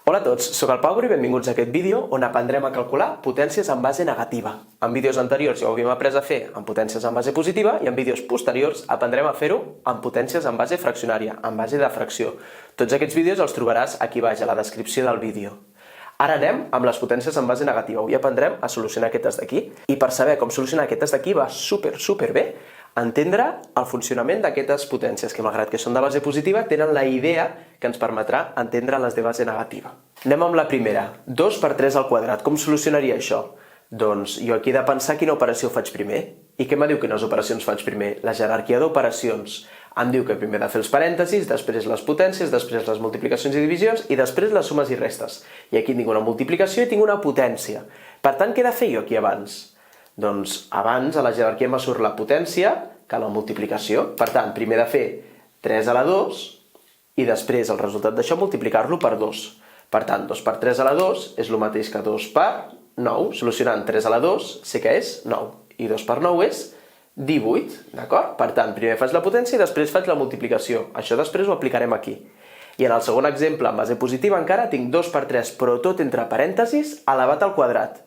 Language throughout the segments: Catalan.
Hola a tots, soc el Pau i benvinguts a aquest vídeo on aprendrem a calcular potències en base negativa. En vídeos anteriors ja ho havíem après a fer en potències en base positiva i en vídeos posteriors aprendrem a fer-ho en potències en base fraccionària, en base de fracció. Tots aquests vídeos els trobaràs aquí baix a la descripció del vídeo. Ara anem amb les potències en base negativa. Avui aprendrem a solucionar aquestes d'aquí. I per saber com solucionar aquestes d'aquí va super bé entendre el funcionament d'aquestes potències, que malgrat que són de base positiva, tenen la idea que ens permetrà entendre les de base negativa. Anem amb la primera, 2 per 3 al quadrat. Com solucionaria això? Doncs jo aquí he de pensar quina operació faig primer. I què me diu quines operacions faig primer? La jerarquia d'operacions. Em diu que primer he de fer els parèntesis, després les potències, després les multiplicacions i divisions i després les sumes i restes. I aquí tinc una multiplicació i tinc una potència. Per tant, què he de fer jo aquí abans? Doncs abans a la jerarquia me surt la potència que la multiplicació. Per tant, primer he de fer 3 a la 2 i després el resultat d'això multiplicar-lo per 2. Per tant, 2 per 3 a la 2 és el mateix que 2 per 9. Solucionant 3 a la 2 sé que és 9. I 2 per 9 és 18, d'acord? Per tant, primer faig la potència i després faig la multiplicació. Això després ho aplicarem aquí. I en el segon exemple, en base positiva, encara tinc 2 per 3, però tot entre parèntesis, elevat al quadrat.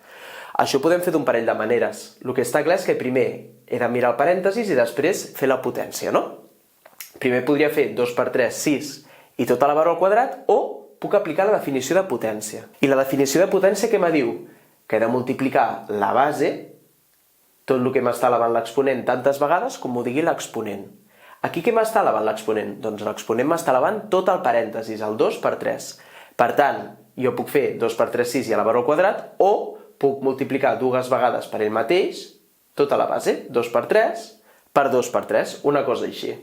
Això ho podem fer d'un parell de maneres. El que està clar és que primer he de mirar el parèntesis i després fer la potència, no? Primer podria fer 2 per 3, 6, i tot elevar-ho al quadrat, o puc aplicar la definició de potència. I la definició de potència què me diu? Que he de multiplicar la base, tot el que m'està elevant l'exponent tantes vegades com m'ho digui l'exponent. Aquí què m'està elevant l'exponent? Doncs l'exponent m'està elevant tot el parèntesis, el 2 per 3. Per tant, jo puc fer 2 per 3, 6 i elevar-ho al quadrat, o puc multiplicar dues vegades per ell mateix, tota la base, 2 per 3, per 2 per 3, una cosa així.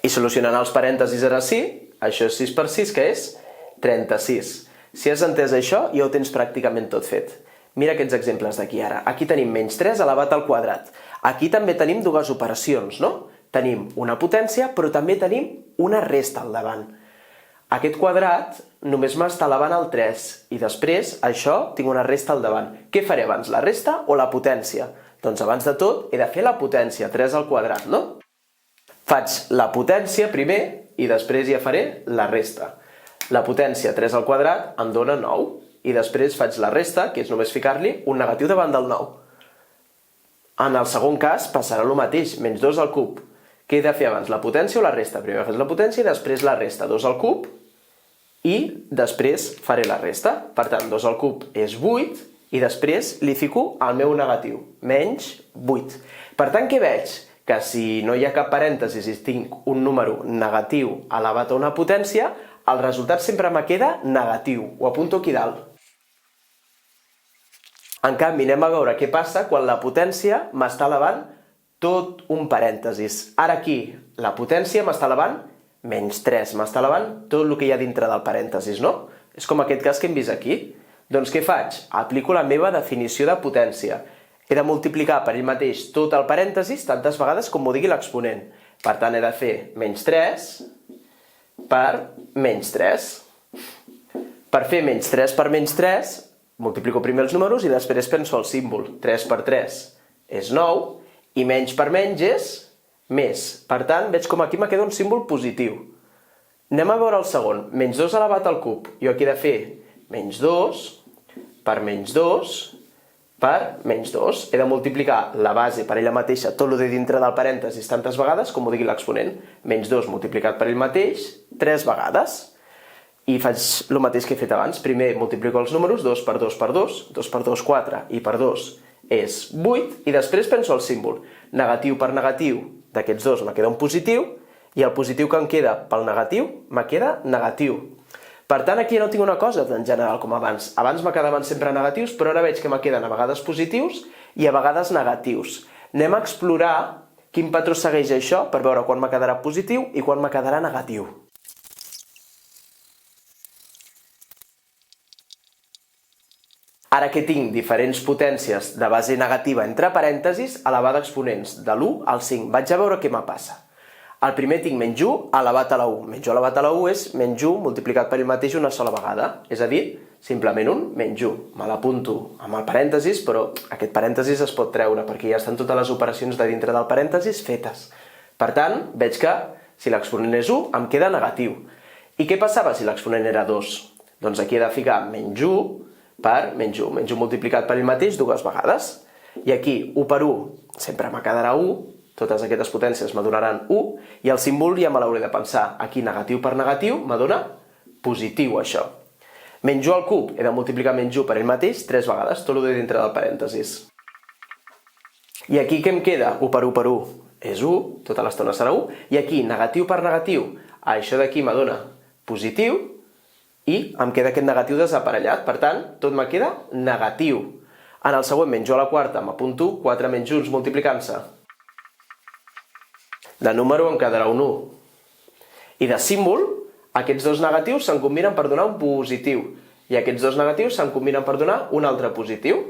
I solucionant els parèntesis ara sí, això és 6 per 6, que és 36. Si has entès això, ja ho tens pràcticament tot fet. Mira aquests exemples d'aquí ara. Aquí tenim menys 3 elevat al quadrat. Aquí també tenim dues operacions, no? Tenim una potència, però també tenim una resta al davant. Aquest quadrat només m'està elevant el 3 i després, això, tinc una resta al davant. Què faré abans, la resta o la potència? Doncs abans de tot he de fer la potència, 3 al quadrat, no? Faig la potència primer i després ja faré la resta. La potència, 3 al quadrat, em dona 9 i després faig la resta, que és només ficar-li un negatiu davant del 9. En el segon cas passarà el mateix, menys 2 al cub. Què he de fer abans, la potència o la resta? Primer faig la potència i després la resta, 2 al cub, i després faré la resta. Per tant, 2 al cub és 8, i després li fico el meu negatiu, menys 8. Per tant, què veig? Que si no hi ha cap parèntesis i tinc un número negatiu elevat a una potència, el resultat sempre me queda negatiu. Ho apunto aquí dalt. En canvi, anem a veure què passa quan la potència m'està elevant tot un parèntesis. Ara aquí, la potència m'està elevant menys 3, m'està elevant tot el que hi ha dintre del parèntesis, no? És com aquest cas que hem vist aquí. Doncs què faig? Aplico la meva definició de potència. He de multiplicar per ell mateix tot el parèntesis tantes vegades com m'ho digui l'exponent. Per tant, he de fer menys 3 per menys 3. Per fer menys 3 per menys 3, multiplico primer els números i després penso el símbol. 3 per 3 és 9, i menys per menys és més. Per tant, veig com aquí me queda un símbol positiu. Anem a veure el segon. Menys 2 elevat al cub. Jo aquí he de fer menys 2 per menys 2 per menys 2. He de multiplicar la base per ella mateixa, tot el de dintre del parèntesis, tantes vegades com ho digui l'exponent. Menys 2 multiplicat per ell mateix, 3 vegades. I faig el mateix que he fet abans. Primer multiplico els números, 2 per 2 per 2, 2 per 2, 4, i per 2 és 8, i després penso el símbol. Negatiu per negatiu d'aquests dos me queda un positiu, i el positiu que em queda pel negatiu me queda negatiu. Per tant, aquí no tinc una cosa en general com abans. Abans me quedaven sempre negatius, però ara veig que me queden a vegades positius i a vegades negatius. Anem a explorar quin patró segueix això per veure quan me quedarà positiu i quan me quedarà negatiu. Ara que tinc diferents potències de base negativa entre parèntesis, elevada a exponents de l'1 al 5. Vaig a veure què me passa. Al primer tinc menys 1 elevat a la 1. Menys 1 elevat a la 1 és menys 1 multiplicat per ell mateix una sola vegada. És a dir, simplement un menys 1. Me l'apunto amb el parèntesis, però aquest parèntesis es pot treure perquè ja estan totes les operacions de dintre del parèntesis fetes. Per tant, veig que si l'exponent és 1, em queda negatiu. I què passava si l'exponent era 2? Doncs aquí he de ficar menys 1 per menys 1. Menys 1 multiplicat per ell mateix dues vegades. I aquí 1 per 1 sempre me quedarà 1, totes aquestes potències me donaran 1, i el símbol ja me l'hauré de pensar. Aquí negatiu per negatiu me dona positiu, això. Menys 1 al cub, he de multiplicar menys 1 per ell mateix 3 vegades, tot el de dintre del parèntesis. I aquí què em queda? 1 per 1 per 1 és 1, tota l'estona serà 1, i aquí negatiu per negatiu, això d'aquí me dona positiu, i em queda aquest negatiu desaparellat, per tant, tot me queda negatiu. En el següent menys 1 a la quarta m'apunto 4 menys 1 multiplicant-se. De número em quedarà un 1. I de símbol, aquests dos negatius se'n combinen per donar un positiu. I aquests dos negatius se'n combinen per donar un altre positiu.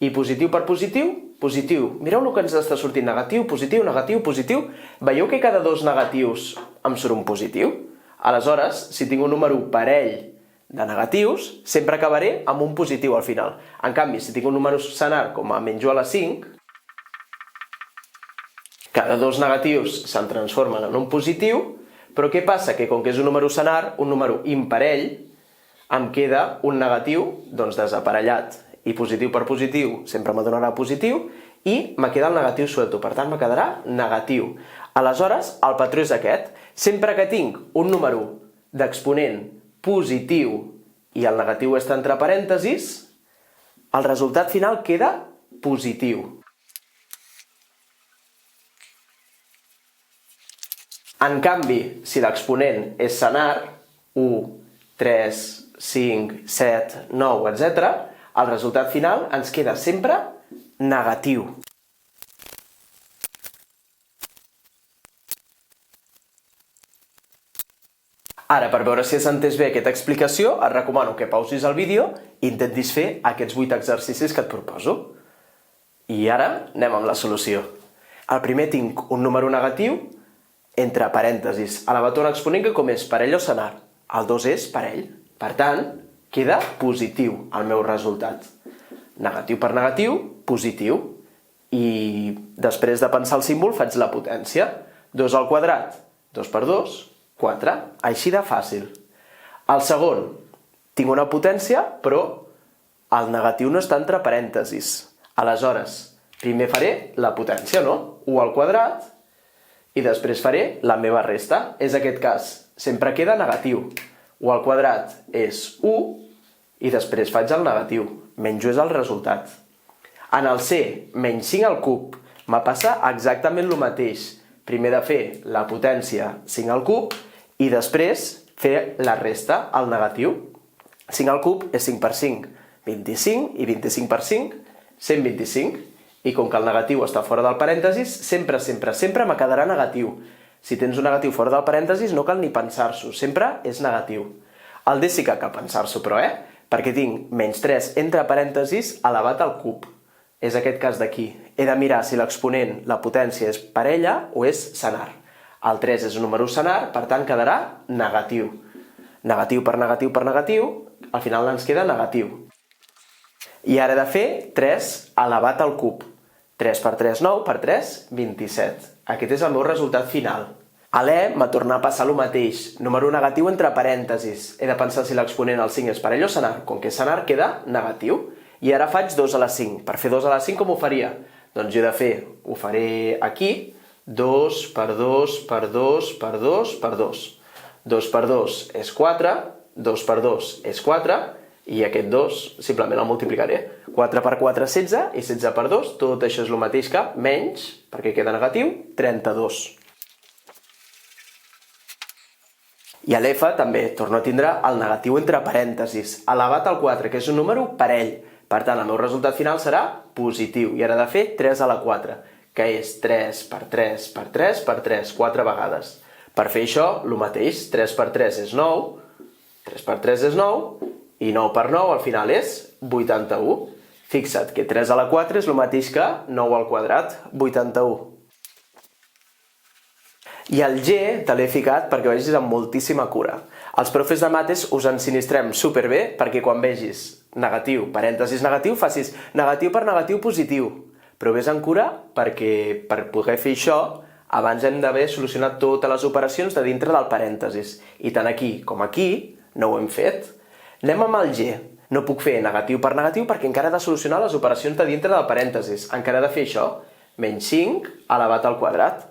I positiu per positiu, positiu. Mireu el que ens està sortint, negatiu, positiu, negatiu, positiu. Veieu que cada dos negatius em surt un positiu? Aleshores, si tinc un número parell de negatius, sempre acabaré amb un positiu al final. En canvi, si tinc un número senar com a menys 1 a la 5, cada dos negatius se'n transformen en un positiu, però què passa? Que com que és un número senar, un número imparell, em queda un negatiu desaparellat. I positiu per positiu sempre me donarà positiu, i me queda el negatiu suelto, per tant me quedarà negatiu. Aleshores, el patró és aquest. Sempre que tinc un número d'exponent positiu i el negatiu està entre parèntesis, el resultat final queda positiu. En canvi, si l'exponent és senar, 1, 3, 5, 7, 9, etc., el resultat final ens queda sempre negatiu. Ara, per veure si has entès bé aquesta explicació, et recomano que pausis el vídeo i intentis fer aquests 8 exercicis que et proposo. I ara anem amb la solució. Al primer tinc un número negatiu entre parèntesis, elevat a un exponent que com és parell o senar. El 2 és parell. Per tant, queda positiu el meu resultat. Negatiu per negatiu, positiu. I després de pensar el símbol faig la potència. 2 al quadrat, 2 per 2, 4. Així de fàcil. El segon, tinc una potència, però el negatiu no està entre parèntesis. Aleshores, primer faré la potència, no? 1 al quadrat, i després faré la meva resta. És aquest cas. Sempre queda negatiu. 1 al quadrat és 1, i després faig el negatiu. Menys 1 és el resultat. En el C, menys 5 al cub, me passa exactament el mateix. Primer de fer la potència 5 al cub, i després fer la resta, el negatiu. 5 al cub és 5 per 5, 25, i 25 per 5, 125. I com que el negatiu està fora del parèntesis, sempre, sempre, sempre me quedarà negatiu. Si tens un negatiu fora del parèntesis, no cal ni pensar-s'ho, sempre és negatiu. El D sí que cal pensar-s'ho, però, perquè tinc menys 3 entre parèntesis elevat al cub. És aquest cas d'aquí. He de mirar si l'exponent, la potència, és parella o és senar. El 3 és un número senar, per tant quedarà negatiu. Negatiu per negatiu per negatiu, al final ens queda negatiu. I ara he de fer 3 elevat al cub. 3 per 3, 9, per 3, 27. Aquest és el meu resultat final. A l'E m'ha tornat a passar el mateix. Número negatiu entre parèntesis. He de pensar si l'exponent al 5 és parell o senar. Com que és senar queda negatiu. I ara faig 2 a la 5. Per fer 2 a la 5 com ho faria? Doncs jo he de fer, ho faré aquí, 2 per 2 per 2 per 2 per 2. 2 per 2 és 4, 2 per 2 és 4, i aquest 2 simplement el multiplicaré. 4 per 4 és 16, i 16 per 2, tot això és el mateix que menys, perquè queda negatiu, 32. I a l'F també torno a tindre el negatiu entre parèntesis, elevat al 4, que és un número parell. Per tant, el meu resultat final serà positiu. I ara he de fer 3 a la 4, que és 3 per 3 per 3 per 3, 4 vegades. Per fer això, el mateix, 3 per 3 és 9, 3 per 3 és 9, i 9 per 9 al final és 81. Fixa't que 3 a la 4 és el mateix que 9 al quadrat, 81. I el G te l'he ficat perquè ho vegis amb moltíssima cura. Els profes de mates us ensinistrem superbé perquè quan vegis negatiu, parèntesis negatiu, facis negatiu per negatiu positiu. Però vés amb cura perquè per poder fer això abans hem d'haver solucionat totes les operacions de dintre del parèntesis. I tant aquí com aquí no ho hem fet. Anem amb el G. No puc fer negatiu per negatiu perquè encara he de solucionar les operacions de dintre del parèntesis. Encara he de fer això, menys 5 elevat al quadrat.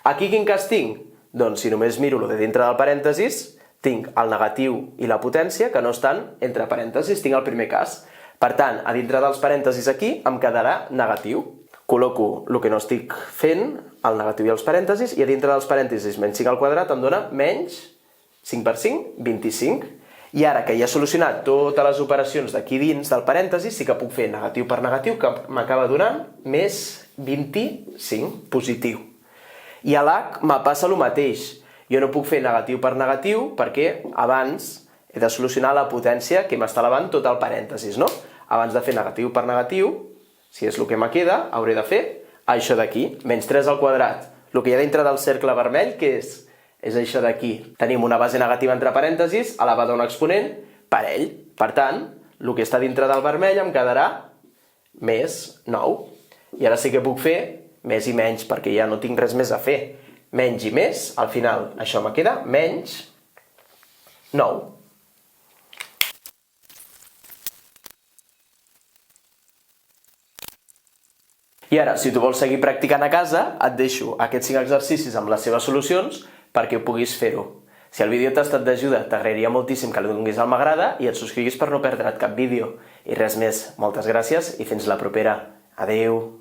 Aquí quin cas tinc? Doncs si només miro el de dintre del parèntesis, tinc el negatiu i la potència que no estan entre parèntesis, tinc el primer cas. Per tant, a dintre dels parèntesis aquí em quedarà negatiu. Col·loco el que no estic fent, el negatiu i els parèntesis, i a dintre dels parèntesis menys 5 al quadrat em dona menys 5 per 5, 25. I ara que ja he solucionat totes les operacions d'aquí dins del parèntesis, sí que puc fer negatiu per negatiu, que m'acaba donant més 25, positiu. I a l'H me passa el mateix. Jo no puc fer negatiu per negatiu perquè abans he de solucionar la potència que m'està elevant tot el parèntesis, no? Abans de fer negatiu per negatiu, si és el que me queda, hauré de fer això d'aquí, menys 3 al quadrat. El que hi ha dintre del cercle vermell, què és? És això d'aquí. Tenim una base negativa entre parèntesis, elevada a un exponent, parell. Per tant, el que està dintre del vermell em quedarà més 9. I ara sí que puc fer més i menys, perquè ja no tinc res més a fer. Menys i més, al final això me queda menys 9. I ara, si tu vols seguir practicant a casa, et deixo aquests 5 exercicis amb les seves solucions perquè puguis fer-ho. Si el vídeo t'ha estat d'ajuda, t'agrairia moltíssim que li donis al m'agrada i et subscriguis per no perdre't cap vídeo. I res més, moltes gràcies i fins la propera. Adeu!